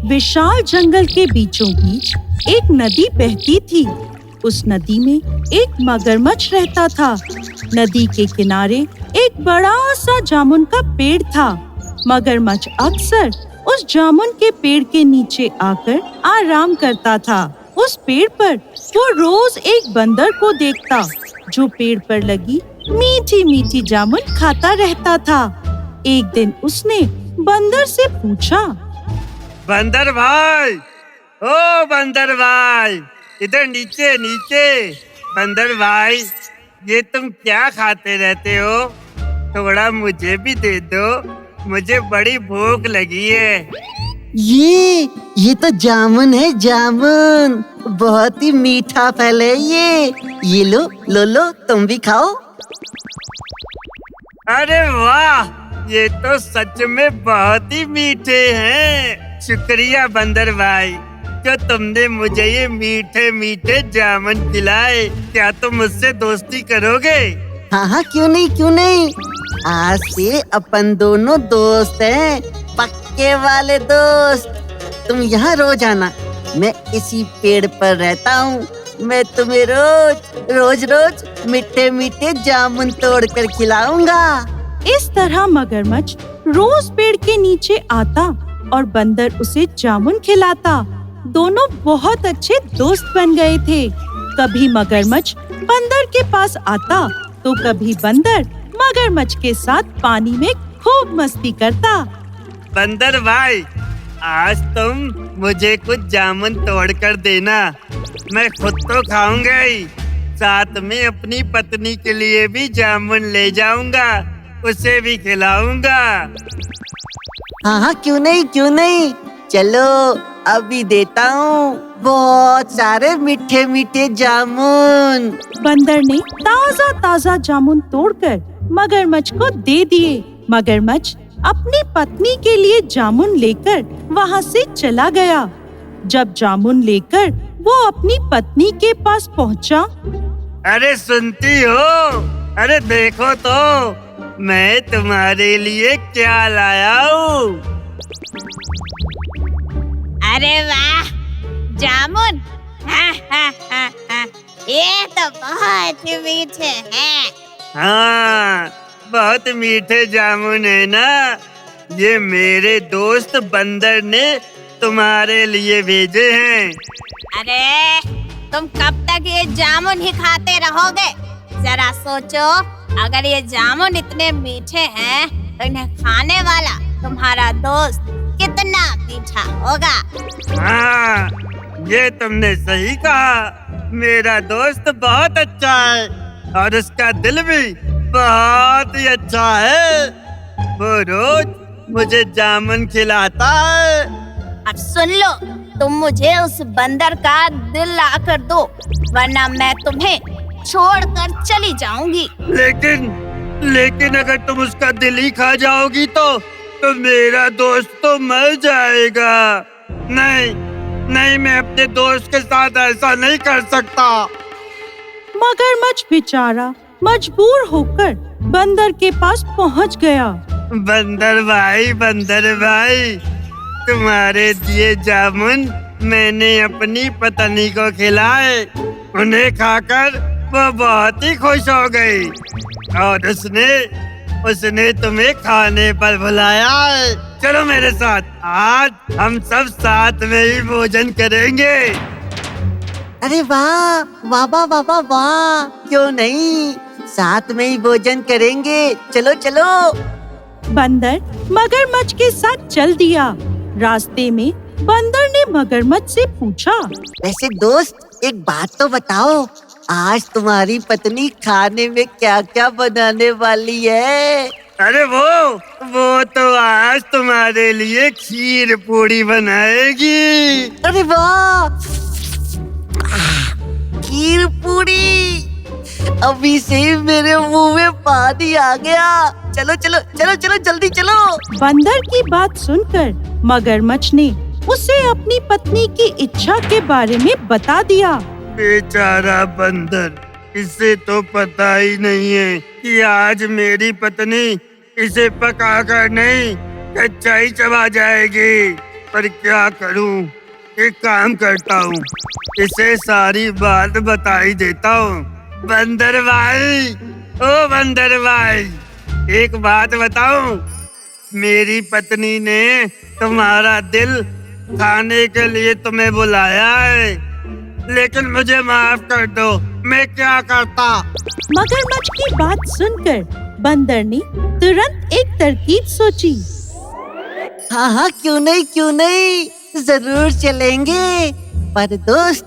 विशाल जंगल के बीचों बीच एक नदी बहती थी। उस नदी में एक मगरमच्छ रहता था। नदी के किनारे एक बड़ा सा जामुन का पेड़ था। मगरमच्छ अक्सर उस जामुन के पेड़ के नीचे आकर आराम करता था। उस पेड़ पर वो रोज एक बंदर को देखता जो पेड़ पर लगी मीठी मीठी जामुन खाता रहता था। एक दिन उसने बंदर से पूछा, बंदर भाई, ओ बंदर भाई, इधर नीचे नीचे। बंदर भाई, ये तुम क्या खाते रहते हो? थोड़ा मुझे भी दे दो, मुझे बड़ी भूख लगी है। ये तो जामुन है, जामुन। बहुत ही मीठा फल है ये लो लो लो, तुम भी खाओ। अरे वाह, ये तो सच में बहुत ही मीठे हैं। शुक्रिया बंदर भाई, जो तुमने मुझे ये मीठे मीठे जामुन खिलाए। क्या तुम मुझसे दोस्ती करोगे? हाँ, क्यों नहीं। आज से अपन दोनों दोस्त हैं, पक्के वाले दोस्त। तुम यहाँ रोज आना, मैं इसी पेड़ पर रहता हूँ। मैं तुम्हें रोज मीठे मीठे जामुन तोड़ कर खिलाऊंगा। इस तरह मगरमच्छ रोज पेड़ के नीचे आता और बंदर उसे जामुन खिलाता। दोनों बहुत अच्छे दोस्त बन गए थे। कभी मगरमच्छ बंदर के पास आता तो कभी बंदर मगरमच्छ के साथ पानी में खूब मस्ती करता। बंदर भाई, आज तुम मुझे कुछ जामुन तोड़ कर देना। मैं खुद तो खाऊंगा ही, साथ में अपनी पत्नी के लिए भी जामुन ले जाऊंगा, उसे भी खिलाऊंगा। हाँ, क्यों नहीं। चलो अभी देता हूँ बहुत सारे मीठे मीठे जामुन। बंदर ने ताजा ताजा जामुन तोड़कर मगरमच्छ को दे दिए। मगरमच्छ अपनी पत्नी के लिए जामुन लेकर वहाँ से चला गया। जब जामुन लेकर वो अपनी पत्नी के पास पहुँचा, अरे सुनती हो? अरे देखो तो, मैं तुम्हारे लिए क्या लाया हूँ। अरे वाह, जामुन! ये तो बहुत ही मीठे हैं। हाँ, बहुत मीठे जामुन है ना। ये मेरे दोस्त बंदर ने तुम्हारे लिए भेजे हैं। अरे तुम कब तक ये जामुन ही खाते रहोगे? जरा सोचो, अगर ये जामुन इतने मीठे हैं तो इन्हें खाने वाला तुम्हारा दोस्त कितना मीठा होगा। हाँ, ये तुमने सही कहा। मेरा दोस्त बहुत अच्छा है और उसका दिल भी बहुत ही अच्छा है। वो रोज मुझे जामुन खिलाता है। अब सुन लो, तुम मुझे उस बंदर का दिल ला कर दो, वरना मैं तुम्हें छोड़कर चली जाऊंगी। लेकिन अगर तुम उसका दिल ही खा जाओगी तो मेरा दोस्त तो मर जाएगा। नहीं, मैं अपने दोस्त के साथ ऐसा नहीं कर सकता। मगरमच्छ बेचारा मजबूर होकर बंदर के पास पहुँच गया। बंदर भाई, तुम्हारे दिए जामुन मैंने अपनी पत्नी को खिलाए। उन्हें खाकर वो बहुत ही खुश हो गई और उसने तुम्हें खाने पर बुलाया है। चलो मेरे साथ, आज हम सब साथ में ही भोजन करेंगे। अरे वाह, क्यों नहीं, साथ में ही भोजन करेंगे। चलो। बंदर मगरमच्छ के साथ चल दिया। रास्ते में बंदर ने मगरमच्छ से पूछा, वैसे दोस्त एक बात तो बताओ, आज तुम्हारी पत्नी खाने में क्या क्या बनाने वाली है? अरे वो तो आज तुम्हारे लिए खीर पूरी बनाएगी। अरे वाह, खीर पूरी! अभी से ही मेरे मुंह में पानी आ गया। चलो जल्दी चलो। बंदर की बात सुनकर मगरमच्छ ने उसे अपनी पत्नी की इच्छा के बारे में बता दिया। बेचारा बंदर, इसे तो पता ही नहीं है कि आज मेरी पत्नी इसे पकाकर नहीं, कच्चा ही चबा जाएगी। पर क्या करूं? एक काम करता हूँ, इसे सारी बात बता ही देता हूँ। बंदर भाई, ओ बंदर भाई, एक बात बताऊं? मेरी पत्नी ने तुम्हारा दिल खाने के लिए तुम्हें बुलाया है, लेकिन मुझे माफ कर दो, मैं क्या करता? मगरमच्छ की बात सुनकर बंदर ने तुरंत एक तरकीब सोची। हाँ हाँ, क्यों नहीं, जरूर चलेंगे। पर दोस्त,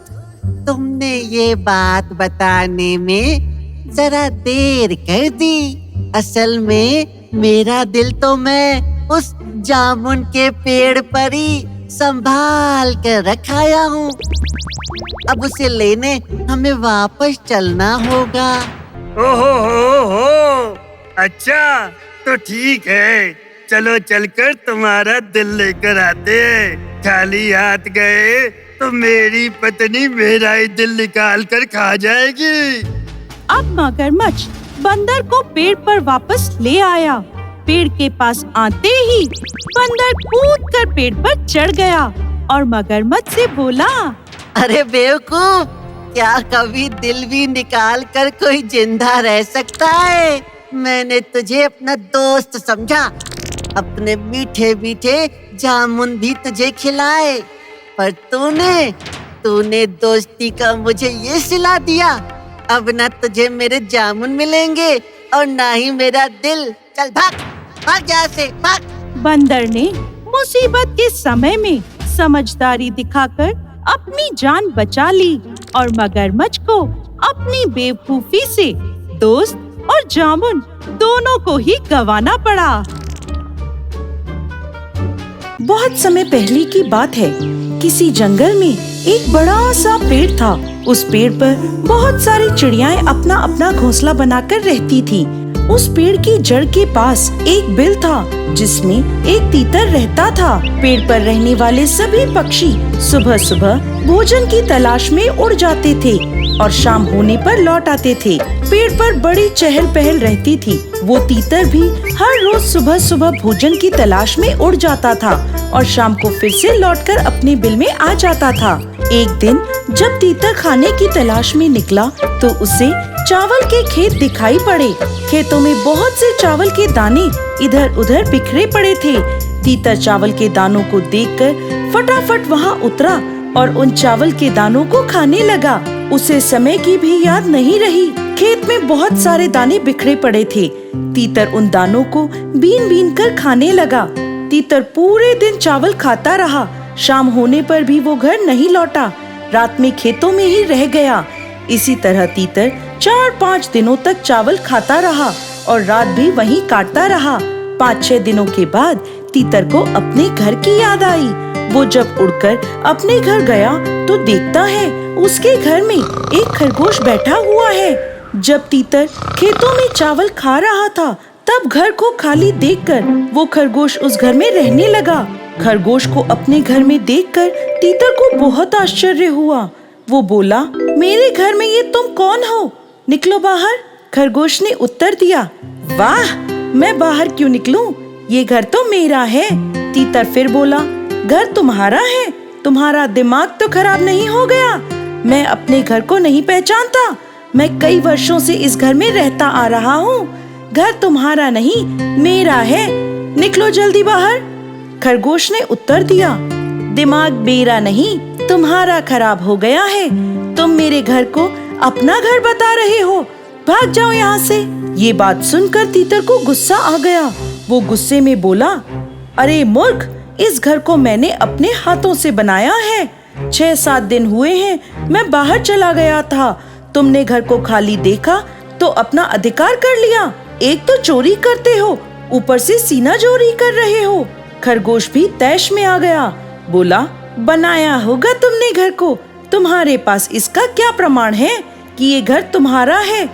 तुमने ये बात बताने में जरा देर कर दी। असल में मेरा दिल तो मैं उस जामुन के पेड़ पर ही संभाल कर रखाया हूँ। अब उसे लेने हमें वापस चलना होगा। हो, अच्छा तो ठीक है, चलो चलकर तुम्हारा दिल लेकर आते हैं। खाली हाथ गए तो मेरी पत्नी मेरा ही दिल निकाल कर खा जाएगी। अब मगरमच्छ बंदर को पेड़ पर वापस ले आया। पेड़ के पास आते ही बंदर कूदकर पेड़ पर चढ़ गया और मगरमच्छ से बोला, अरे बेवकूफ, क्या कभी दिल भी निकाल कर कोई जिंदा रह सकता है? मैंने तुझे अपना दोस्त समझा, अपने मीठे मीठे जामुन भी तुझे खिलाए, पर तूने दोस्ती का मुझे ये सिला दिया। अब ना तुझे मेरे जामुन मिलेंगे और ना ही मेरा दिल। चल भाग यहाँ से, भाग। बंदर ने मुसीबत के समय में समझदारी दिखाकर अपनी जान बचा ली और मगरमच्छ को अपनी बेवकूफी से दोस्त और जामुन दोनों को ही गंवाना पड़ा। बहुत समय पहले की बात है। किसी जंगल में एक बड़ा सा पेड़ था। उस पेड़ पर बहुत सारी चिड़ियाएं अपना अपना घोंसला बनाकर रहती थी। उस पेड़ की जड़ के पास एक बिल था जिसमें एक तीतर रहता था। पेड़ पर रहने वाले सभी पक्षी सुबह सुबह भोजन की तलाश में उड़ जाते थे और शाम होने पर लौट आते थे। पेड़ पर बड़ी चहल पहल रहती थी। वो तीतर भी हर रोज सुबह सुबह भोजन की तलाश में उड़ जाता था और शाम को फिर से लौटकर अपने बिल में आ जाता था। एक दिन जब तीतर खाने की तलाश में निकला तो उसे चावल के खेत दिखाई पड़े। खेतों में बहुत से चावल के दाने इधर उधर बिखरे पड़े थे। तीतर चावल के दानों को देखकर फटाफट वहाँ उतरा और उन चावल के दानों को खाने लगा। उसे समय की भी याद नहीं रही। खेत में बहुत सारे दाने बिखरे पड़े थे। तीतर उन दानों को बीन बीन कर खाने लगा। तीतर पूरे दिन चावल खाता रहा। शाम होने पर भी वो घर नहीं लौटा। रात में खेतों में ही रह गया। इसी तरह तीतर 4-5 दिनों तक चावल खाता रहा और रात भी वहीं काटता रहा। 5-6 दिनों के बाद तीतर को अपने घर की याद आई। वो जब उड़कर अपने घर गया तो देखता है उसके घर में एक खरगोश बैठा हुआ है। जब तीतर खेतों में चावल खा रहा था तब घर को खाली देखकर वो खरगोश उस घर में रहने लगा। खरगोश को अपने घर में देखकर तीतर को बहुत आश्चर्य हुआ। वो बोला, मेरे घर में ये तुम कौन हो? निकलो बाहर। खरगोश ने उत्तर दिया, वाह, मैं बाहर क्यों निकलूं? ये घर तो मेरा है। तीतर फिर बोला, घर तुम्हारा है? तुम्हारा दिमाग तो खराब नहीं हो गया? मैं अपने घर को नहीं पहचानता। मैं कई वर्षों से इस घर में रहता आ रहा हूँ। घर तुम्हारा नहीं, मेरा है। निकलो जल्दी बाहर। खरगोश ने उत्तर दिया, दिमाग मेरा नहीं, तुम्हारा खराब हो गया है। तुम मेरे घर को अपना घर बता रहे हो। भाग जाओ यहाँ से। ये बात सुनकर तीतर को गुस्सा आ गया। वो गुस्से में बोला, अरे मूर्ख, इस घर को मैंने अपने हाथों से बनाया है। 6-7 दिन हुए हैं मैं बाहर चला गया था। तुमने घर को खाली देखा तो अपना अधिकार कर लिया। एक तो चोरी करते हो, ऊपर से सीना चोरी कर रहे हो। खरगोश भी तैश में आ गया। बोला, बनाया होगा तुमने घर को। तुम्हारे पास इसका क्या प्रमाण है कि ये घर तुम्हारा है?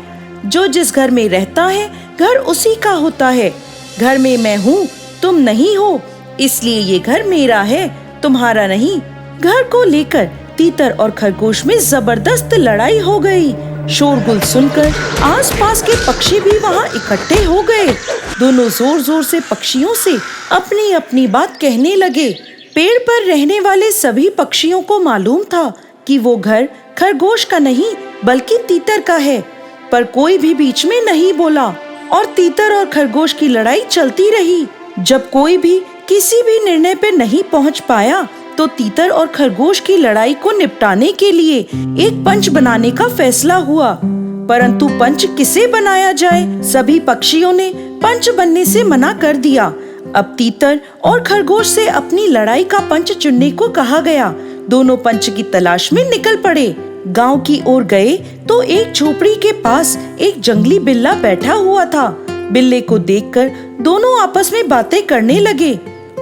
जो जिस घर में रहता है घर उसी का होता है। घर में मैं हूँ, तुम नहीं हो, इसलिए ये घर मेरा है, तुम्हारा नहीं। घर को लेकर तीतर और खरगोश में जबरदस्त लड़ाई हो गई। शोरगुल सुनकर आसपास के पक्षी भी वहाँ इकट्ठे हो गए। दोनों जोर जोर से पक्षियों से अपनी अपनी बात कहने लगे। पेड़ पर रहने वाले सभी पक्षियों को मालूम था कि वो घर खरगोश का नहीं बल्कि तीतर का है, पर कोई भी बीच में नहीं बोला और तीतर और खरगोश की लड़ाई चलती रही। जब कोई भी किसी भी निर्णय पे नहीं पहुंच पाया तो तीतर और खरगोश की लड़ाई को निपटाने के लिए एक पंच बनाने का फैसला हुआ। परंतु पंच किसे बनाया जाए? सभी पक्षियों ने पंच बनने से मना कर दिया। अब तीतर और खरगोश से अपनी लड़ाई का पंच चुनने को कहा गया। दोनों पंच की तलाश में निकल पड़े। गांव की ओर गए तो एक झोपड़ी के पास एक जंगली बिल्ला बैठा हुआ था। बिल्ले को देखकर दोनों आपस में बातें करने लगे।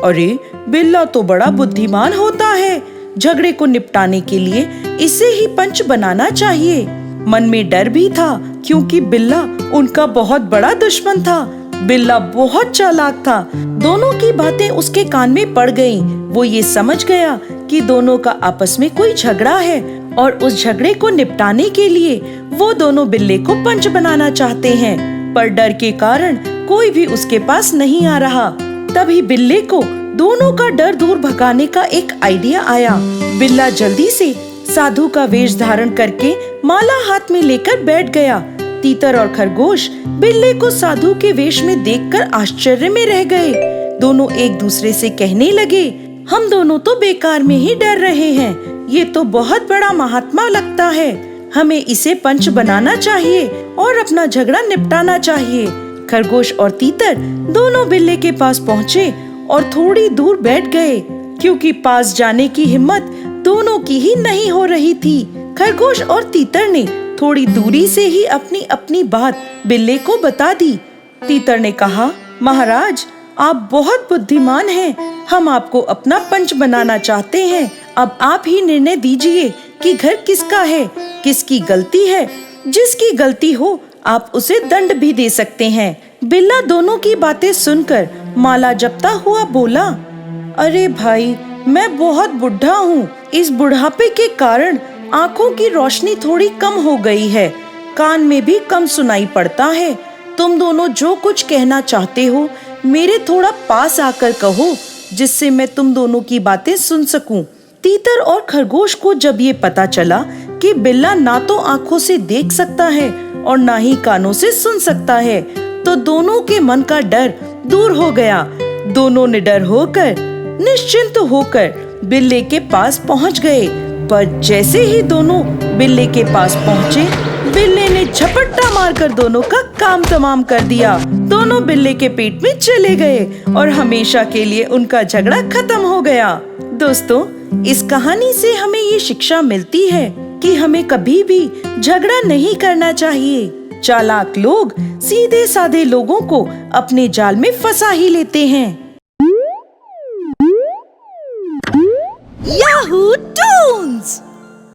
अरे, बिल्ला तो बड़ा बुद्धिमान होता है, झगड़े को निपटाने के लिए इसे ही पंच बनाना चाहिए। मन में डर भी था क्योंकि बिल्ला उनका बहुत बड़ा दुश्मन था। बिल्ला बहुत चालाक था। दोनों की बातें उसके कान में पड़ गईं। वो ये समझ गया कि दोनों का आपस में कोई झगड़ा है और उस झगड़े को निपटाने के लिए वो दोनों बिल्ले को पंच बनाना चाहते हैं, पर डर के कारण कोई भी उसके पास नहीं आ रहा। तभी बिल्ले को दोनों का डर दूर भगाने का एक आइडिया आया। बिल्ला जल्दी से साधु का वेश धारण करके माला हाथ में लेकर बैठ गया। तीतर और खरगोश बिल्ले को साधु के वेश में देखकर आश्चर्य में रह गए। दोनों एक दूसरे से कहने लगे, हम दोनों तो बेकार में ही डर रहे हैं। ये तो बहुत बड़ा महात्मा लगता है। हमें इसे पंच बनाना चाहिए और अपना झगड़ा निपटाना चाहिए। खरगोश और तीतर दोनों बिल्ले के पास पहुँचे और थोड़ी दूर बैठ गए, क्योंकि पास जाने की हिम्मत दोनों की ही नहीं हो रही थी। खरगोश और तीतर ने थोड़ी दूरी से ही अपनी अपनी बात बिल्ले को बता दी। तीतर ने कहा, महाराज, आप बहुत बुद्धिमान हैं। हम आपको अपना पंच बनाना चाहते हैं। अब आप ही निर्णय दीजिए कि घर किसका है, किसकी गलती है। जिसकी गलती हो आप उसे दंड भी दे सकते हैं। बिल्ला दोनों की बातें सुनकर माला जपता हुआ बोला, अरे भाई, मैं बहुत बुढ़ा हूँ। इस बुढ़ापे के कारण आँखों की रोशनी थोड़ी कम हो गई है, कान में भी कम सुनाई पड़ता है। तुम दोनों जो कुछ कहना चाहते हो मेरे थोड़ा पास आकर कहो, जिससे मैं तुम दोनों की बातें सुन सकूं। तीतर और खरगोश को जब ये पता चला कि बिल्ला ना तो आँखों से देख सकता है और ना ही कानों से सुन सकता है, तो दोनों के मन का डर दूर हो गया। दोनों निडर होकर, निश्चिंत होकर बिल्ले के पास पहुंच गए। पर जैसे ही दोनों बिल्ले के पास पहुंचे, बिल्ले ने झपट्टा मारकर दोनों का काम तमाम कर दिया। दोनों बिल्ले के पेट में चले गए और हमेशा के लिए उनका झगड़ा खत्म हो गया। दोस्तों, इस कहानी से हमें ये शिक्षा मिलती है कि हमें कभी भी झगड़ा नहीं करना चाहिए। चालाक लोग सीधे साधे लोगों को अपने जाल में फंसा ही लेते हैं। Yahoo Toons.